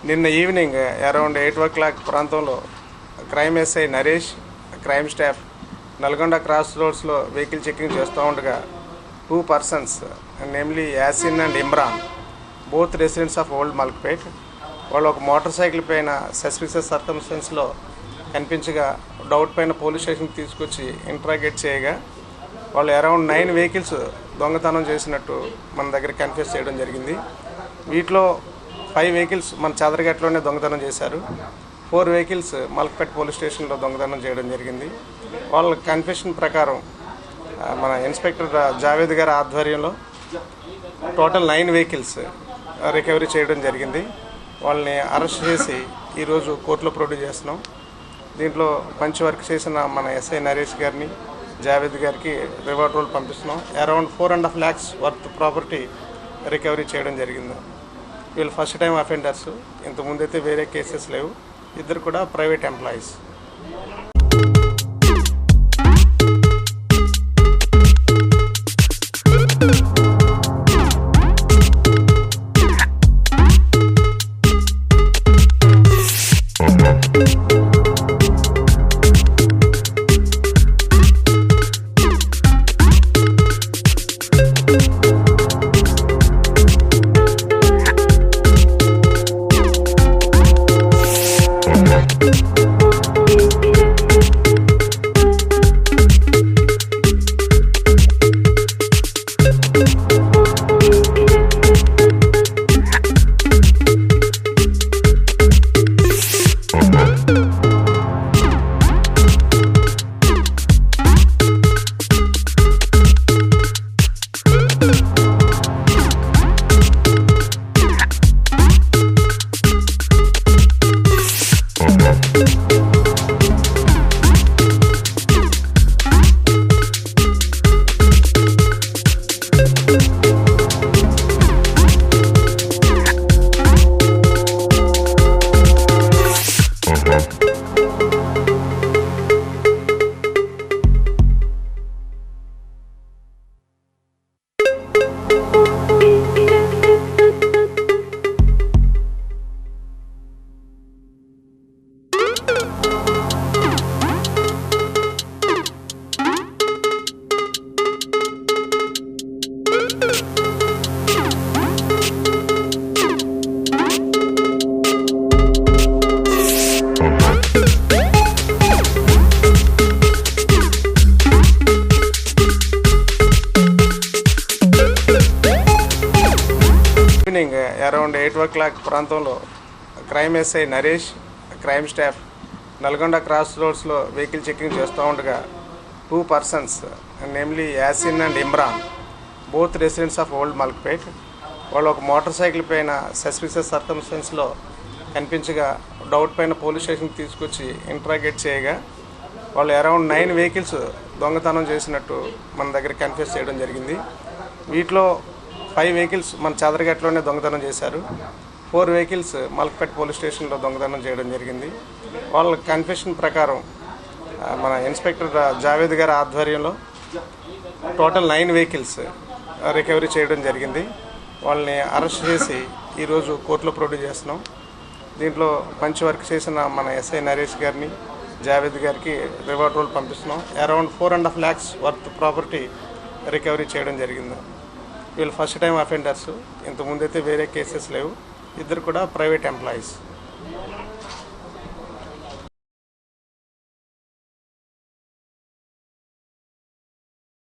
నిన్న evening around 8 o'clock ప్రాంతంలో crime SI Naresh, crime staff Nalgonda cross రోడ్స్లో వెహికల్ చెకింగ్ చేస్తూ ఉండగా 2 persons, namely Yasin and Imran, both residents of old Malakpet, వాళ్ళు ఒక మోటార్ సైకిల్ పైన సస్పిషియస్ సర్కమ్స్టెన్స్లో కనిపించగా డౌట్ పైన పోలీస్ స్టేషన్కి తీసుకొచ్చి ఇంట్రాగేట్ చేయగా వాళ్ళు అరౌండ్ 9 vehicles దొంగతనం చేసినట్టు మన దగ్గర కన్ఫ్యూజ్ చేయడం జరిగింది. వీటిలో 5 vehicles మన చాదరగట్లోనే దొంగతనం చేశారు. 4 vehicles మల్క్పేట్ పోలీస్ స్టేషన్లో దొంగతనం చేయడం జరిగింది. వాళ్ళ కన్ఫెషన్ ప్రకారం మన ఇన్స్పెక్టర్ జావేద్ గారి ఆధ్వర్యంలో టోటల్ 9 vehicles రికవరీ చేయడం జరిగింది. వాళ్ళని అరెస్ట్ చేసి ఈరోజు కోర్టులో ప్రొడ్యూస్ చేస్తున్నాం. దీంట్లో మంచి వర్క్ చేసిన మన ఎస్ఐ నరేష్ గారిని, జావేద్ గారికి రివార్డ్ రోల్ పంపిస్తున్నాం. Around 4.5 lakhs worth property recovery చేయడం జరిగింది. వీళ్ళు ఫస్ట్ టైం అఫెండర్స్, ఇంతకుముందైతే వేరే కేసెస్ లేవు. ఇద్దరు కూడా private employees. Evening around 8 o'clock ప్రాంతంలో crime SI Naresh, crime staff Nalgonda cross రోడ్స్లో వెహికల్ చెకింగ్ చేస్తూ ఉండగా 2 persons, namely Yasin and Imran, both residents of old Malakpet, వాళ్ళు ఒక మోటార్ సైకిల్ పైన సస్పిషియస్ సర్కమ్స్టెన్స్లో కనిపించగా డౌట్ పైన పోలీస్ స్టేషన్కి తీసుకొచ్చి ఇంట్రాగేట్ చేయగా వాళ్ళు అరౌండ్ 9 vehicles దొంగతనం చేసినట్టు మన దగ్గర కన్ఫ్యూజ్ చేయడం జరిగింది. వీటిలో 5 vehicles మన చాదరగట్లోనే దొంగతనం చేశారు. 4 vehicles మల్క్పేట్ పోలీస్ స్టేషన్లో దొంగతనం చేయడం జరిగింది. వాళ్ళ కన్ఫెషన్ ప్రకారం మన ఇన్స్పెక్టర్ జావేద్ గారి ఆధ్వర్యంలో టోటల్ 9 vehicles రికవరీ చేయడం జరిగింది. వాళ్ళని అరెస్ట్ చేసి ఈరోజు కోర్టులో ప్రొడ్యూస్ చేస్తున్నాం. దీంట్లో మంచి వర్క్ చేసిన మన ఎస్ఐ నరేష్ గారిని, జావేద్ గారికి రివార్డ్ రోల్ పంపిస్తున్నాం. Around 4.5 lakhs worth property recovery చేయడం జరిగింది. వీళ్ళు ఫస్ట్ టైం అఫెండర్స్, ఇంతకుముందైతే వేరే కేసెస్ లేవు. ఇద్దరు కూడా ప్రైవేట్ ఎంప్లాయీస్.